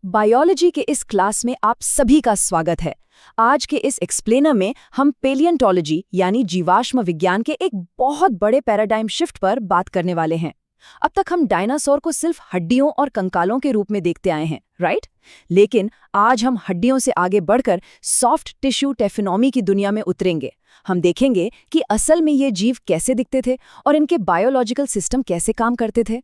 Biology के इस class में आप सभी का स्वागत है। आज के इस एक्सप्लेनर में हम पेलियंटोलॉजी यानी जीवाश्म विज्ञान के एक बहुत बड़े पैराडाइम शिफ्ट पर बात करने वाले हैं। अब तक हम डायनासोर को सिर्फ हड्डियों और कंकालों के रूप में देखते आए हैं, राइट? लेकिन आज हम हड्डियों से आगे बढ़कर सॉफ्ट टिश्यू टेफिनोमी की दुनिया में उतरेंगे। हम देखेंगे कि असल में ये जीव कैसे दिखते थे और इनके बायोलॉजिकल सिस्टम कैसे काम करते थे।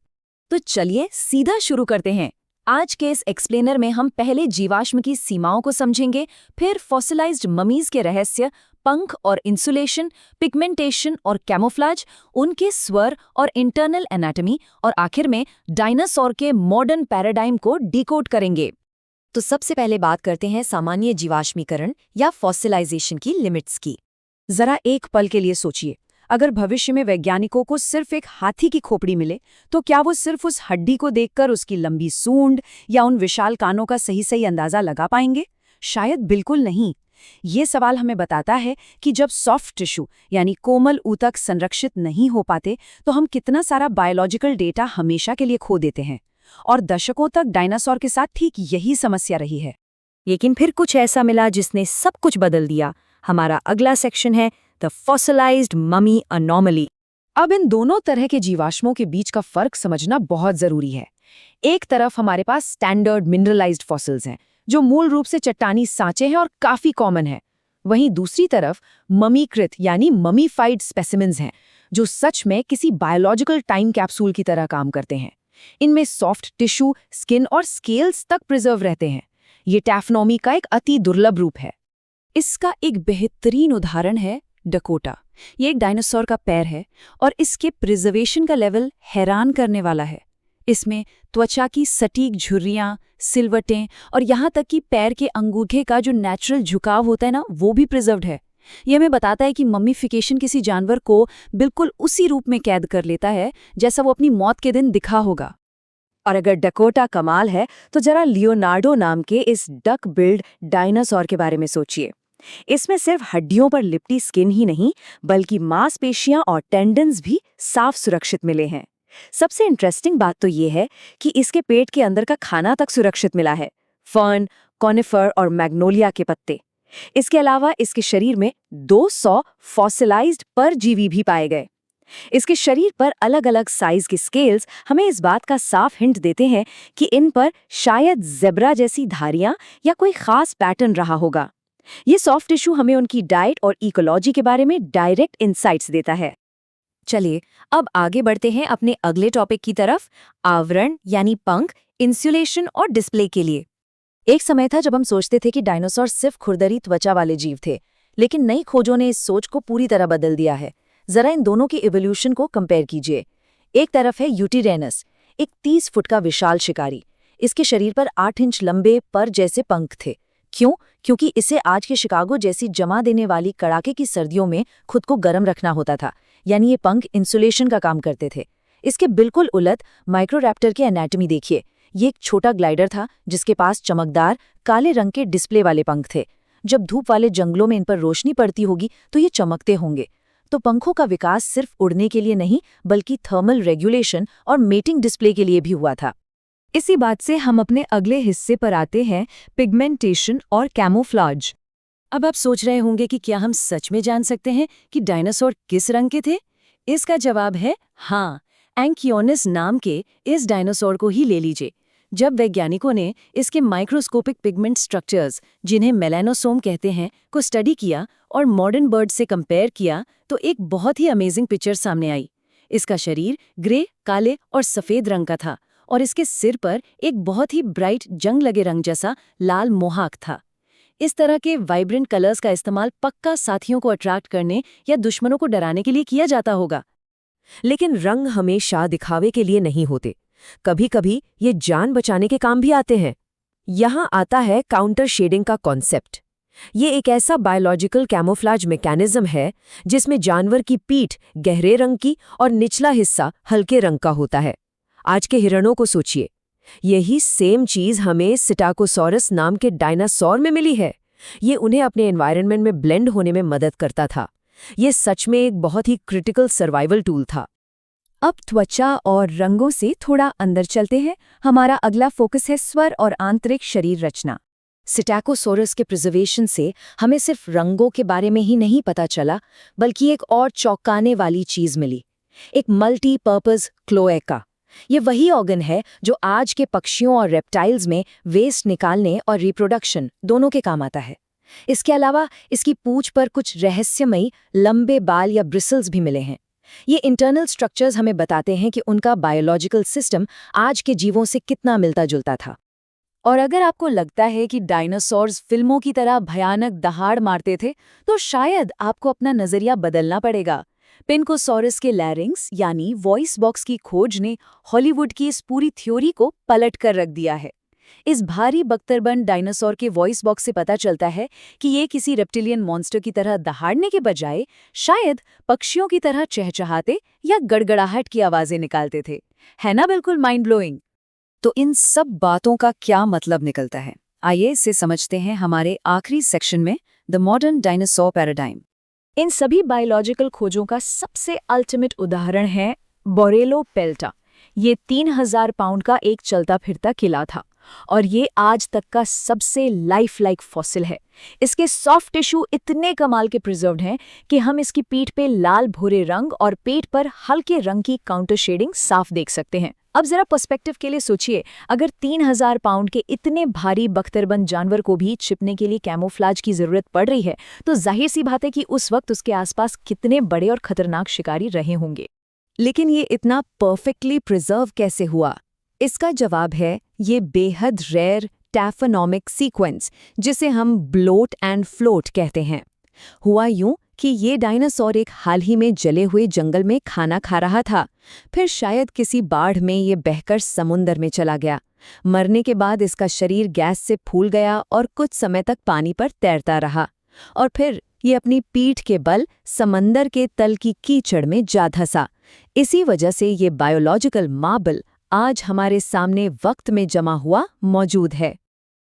तो चलिए सीधा शुरू करते हैं। आज के इस एक्सप्लेनर में हम पहले जीवाश्म की सीमाओं को समझेंगे, फिर फॉसिलाइज्ड ममीज के रहस्य, पंख और इंसुलेशन, पिगमेंटेशन और कैमोफ्लाज, उनके स्वर और इंटरनल एनाटॉमी, और आखिर में डायनासोर के मॉडर्न पैराडाइम को डिकोड करेंगे। तो सबसे पहले बात करते हैं सामान्य जीवाश्मीकरण या फॉसिलाइजेशन की लिमिट्स की। जरा एक पल के लिए सोचिए, अगर भविष्य में वैज्ञानिकों को सिर्फ एक हाथी की खोपड़ी मिले तो क्या वो सिर्फ उस हड्डी को देखकर उसकी लंबी सूंड या उन विशाल कानों का सही अंदाजा लगा पाएंगे? शायद बिल्कुल नहीं। ये सवाल हमें बताता है कि जब सॉफ्ट टिश्यू यानी कोमल ऊतक संरक्षित नहीं हो पाते तो हम कितना सारा बायोलॉजिकल डेटा हमेशा के लिए खो देते हैं। और दशकों तक डायनासोर के साथ ठीक यही समस्या रही है। लेकिन फिर कुछ ऐसा मिला जिसने सब कुछ बदल दिया। हमारा अगला सेक्शन है द फॉसिलाइज्ड ममी अनोमली। अब इन दोनों तरह के जीवाश्मों के बीच का फर्क समझना बहुत जरूरी है। एक तरफ हमारे पास स्टैंडर्ड मिनरलाइज्ड फॉसिल्स हैं जो मूल रूप से चट्टानी सांचे हैं और काफी कॉमन है। वहीं दूसरी तरफ ममीकृत यानी ममीफाइड स्पेसिमेंस हैं जो सच में किसी बायोलॉजिकल टाइम कैप्सूल की तरह काम करते हैं। इनमें सॉफ्ट टिश्यू, स्किन और स्केल्स तक प्रिजर्व रहते हैं। ये टैफनोमी का एक अति दुर्लभ रूप है। इसका एक बेहतरीन उदाहरण है डकोटा। ये एक डायनासोर का पैर है और इसके प्रिजर्वेशन का लेवल हैरान करने वाला है। इसमें त्वचा की सटीक झुर्रियां, सिलवटें और यहाँ तक कि पैर के अंगूठे का जो नेचुरल झुकाव होता है ना, वो भी प्रिजर्व्ड है। यह हमें बताता है कि मम्मीफिकेशन किसी जानवर को बिल्कुल उसी रूप में कैद कर लेता है जैसा वो अपनी मौत के दिन दिखा होगा। और अगर डकोटा कमाल है तो जरा लियोनार्डो नाम के इस डक बिल्ड डायनासोर के बारे में सोचिए। इसमें सिर्फ हड्डियों पर लिपटी स्किन ही नहीं बल्कि मांसपेशियां और टेंडन्स भी साफ सुरक्षित मिले हैं। सबसे इंटरेस्टिंग बात तो ये है कि इसके पेट के अंदर का खाना तक सुरक्षित मिला है, फर्न, कॉनिफर और मैग्नोलिया के पत्ते। इसके अलावा इसके शरीर में 200 फॉसिलाइज्ड परजीवी भी पाए गए। इसके शरीर पर अलग अलग साइज के स्केल्स हमें इस बात का साफ हिंट देते हैं कि इन पर शायद ज़ेब्रा जैसी धारियां या कोई खास पैटर्न रहा होगा। ये सॉफ्ट टिश्यू हमें उनकी डाइट और इकोलॉजी के बारे में डायरेक्ट इंसाइट्स देता है। चलिए अब आगे बढ़ते हैं अपने अगले टॉपिक की तरफ, आवरण यानी पंख, इंसुलेशन और डिस्प्ले के लिए। एक समय था जब हम सोचते थे कि डायनासोर सिर्फ खुरदरी त्वचा वाले जीव थे, लेकिन नई खोजों ने इस सोच को पूरी तरह बदल दिया है। जरा इन दोनों के इवोल्यूशन को कंपेयर कीजिए। एक तरफ है यूटिरेनस, एक 30 फुट का विशाल शिकारी। इसके शरीर पर 8 इंच लंबे पर जैसे पंख थे। क्यों? क्योंकि इसे आज के शिकागो जैसी जमा देने वाली कड़ाके की सर्दियों में खुद को गर्म रखना होता था, यानी ये पंख इंसुलेशन का काम करते थे। इसके बिल्कुल उलट माइक्रोरैप्टर की एनाटॉमी देखिए। ये एक छोटा ग्लाइडर था जिसके पास चमकदार काले रंग के डिस्प्ले वाले पंख थे। जब धूप वाले जंगलों में इन पर रोशनी पड़ती होगी तो ये चमकते होंगे। तो पंखों का विकास सिर्फ उड़ने के लिए नहीं बल्कि थर्मल रेगुलेशन और मेटिंग डिस्प्ले के लिए भी हुआ था। इसी बात से हम अपने अगले हिस्से पर आते हैं, पिगमेंटेशन और कैमोफ्लाज। अब आप सोच रहे होंगे कि क्या हम सच में जान सकते हैं कि डायनासोर किस रंग के थे? इसका जवाब है हाँ। एंकियोनिस नाम के इस डायनासोर को ही ले लीजिए। जब वैज्ञानिकों ने इसके माइक्रोस्कोपिक पिगमेंट स्ट्रक्चर्स, जिन्हें मेलानोसोम कहते हैं, को स्टडी किया और मॉडर्न बर्ड से कंपेयर किया तो एक बहुत ही अमेजिंग पिक्चर सामने आई। इसका शरीर ग्रे, काले और सफ़ेद रंग का था और इसके सिर पर एक बहुत ही ब्राइट जंग लगे रंग जैसा लाल मोहाक था। इस तरह के वाइब्रेंट कलर्स का इस्तेमाल पक्का साथियों को अट्रैक्ट करने या दुश्मनों को डराने के लिए किया जाता होगा। लेकिन रंग हमेशा दिखावे के लिए नहीं होते, कभी कभी ये जान बचाने के काम भी आते हैं। यहाँ आता है काउंटर शेडिंग का कॉन्सेप्ट। ये एक ऐसा बायोलॉजिकल कैमोफ्लाज मैकेनिज्म है जिसमें जानवर की पीठ गहरे रंग की और निचला हिस्सा हल्के रंग का होता है। आज के हिरणों को सोचिए, यही सेम चीज हमें सिटाकोसॉरस नाम के डायनासोर में मिली है। ये उन्हें अपने एनवायरनमेंट में ब्लेंड होने में मदद करता था। ये सच में एक बहुत ही क्रिटिकल सर्वाइवल टूल था। अब त्वचा और रंगों से थोड़ा अंदर चलते हैं। हमारा अगला फोकस है स्वर और आंतरिक शरीर रचना। सिटाकोसोरस के प्रिजर्वेशन से हमें सिर्फ रंगों के बारे में ही नहीं पता चला, बल्कि एक और चौंकाने वाली चीज मिली, एक मल्टीपर्पज क्लोएका। ये वही ऑर्गन है जो आज के पक्षियों और रेप्टाइल्स में वेस्ट निकालने और रिप्रोडक्शन दोनों के काम आता है। इसके अलावा इसकी पूंछ पर कुछ रहस्यमयी लंबे बाल या ब्रिसल्स भी मिले हैं। ये इंटरनल स्ट्रक्चर्स हमें बताते हैं कि उनका बायोलॉजिकल सिस्टम आज के जीवों से कितना मिलता जुलता था। और अगर आपको लगता है कि डायनासोर्स फिल्मों की तरह भयानक दहाड़ मारते थे, तो शायद आपको अपना नजरिया बदलना पड़ेगा। पिनकोसॉरस के लैरिंग्स यानी वॉइस बॉक्स की खोज ने हॉलीवुड की इस पूरी थ्योरी को पलट कर रख दिया है। इस भारी बख्तरबंद डायनासोर के वॉइस बॉक्स से पता चलता है कि ये किसी रेप्टिलियन मॉन्स्टर की तरह दहाड़ने के बजाय शायद पक्षियों की तरह चहचहाते या गड़गड़ाहट की आवाजें निकालते थे। है ना बिल्कुल माइंड ब्लोइंग? तो इन सब बातों का क्या मतलब निकलता है? आइए इसे समझते हैं हमारे आखिरी सेक्शन में, द मॉडर्न डायनासोर पैराडाइम। इन सभी बायोलॉजिकल खोजों का सबसे अल्टीमेट उदाहरण है बोरेलोपेल्टा। ये 3000 पाउंड का एक चलता फिरता किला था और ये आज तक का सबसे लाइफ लाइक फॉसिल है। इसके सॉफ्ट टिश्यू इतने कमाल के प्रिजर्व्ड हैं कि हम इसकी पीठ पे लाल भूरे रंग और पेट पर हल्के रंग की काउंटर शेडिंग साफ देख सकते हैं। अब जरा पर्सपेक्टिव के लिए सोचिए, अगर 3000 पाउंड के इतने भारी बख्तरबंद जानवर को भी छिपने के लिए कैमोफ्लाज की जरूरत पड़ रही है, तो जाहिर सी बात है कि उस वक्त उसके आसपास कितने बड़े और खतरनाक शिकारी रहे होंगे। लेकिन ये इतना परफेक्टली प्रिजर्व कैसे हुआ? इसका जवाब है ये बेहद रेयर टैफोनॉमिक सीक्वेंस, जिसे हम ब्लोट एंड फ्लोट कहते हैं। हुआ यूं कि ये डायनासोर एक हाल ही में जले हुए जंगल में खाना खा रहा था। फिर शायद किसी बाढ़ में ये बहकर समुंदर में चला गया। मरने के बाद इसका शरीर गैस से फूल गया और कुछ समय तक पानी पर तैरता रहा, और फिर ये अपनी पीठ के बल समंदर के तल की कीचड़ में जा धंसा। इसी वजह से ये बायोलॉजिकल मार्बल आज हमारे सामने वक्त में जमा हुआ मौजूद है।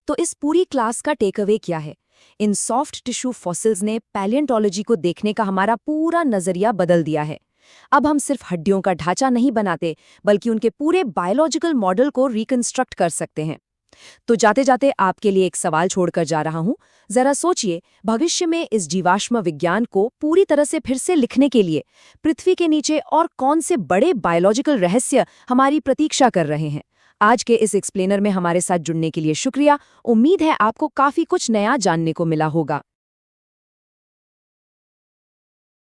तो इस पूरी क्लास का टेक अवे क्या है? इन सॉफ्ट टिश्यू फॉसिल्स ने पैलियोंटोलॉजी को देखने का हमारा पूरा नजरिया बदल दिया है। अब हम सिर्फ हड्डियों का ढांचा नहीं बनाते, बल्कि उनके पूरे बायोलॉजिकल मॉडल को रिकंस्ट्रक्ट कर सकते हैं। तो जाते जाते आपके लिए एक सवाल छोड़कर जा रहा हूं। जरा सोचिए, भविष्य में इस जीवाश्म विज्ञान को पूरी तरह से फिर से लिखने के लिए पृथ्वी के नीचे और कौन से बड़े बायोलॉजिकल रहस्य हमारी प्रतीक्षा कर रहे हैं? आज के इस एक्सप्लेनर में हमारे साथ जुड़ने के लिए शुक्रिया। उम्मीद है आपको काफी कुछ नया जानने को मिला होगा।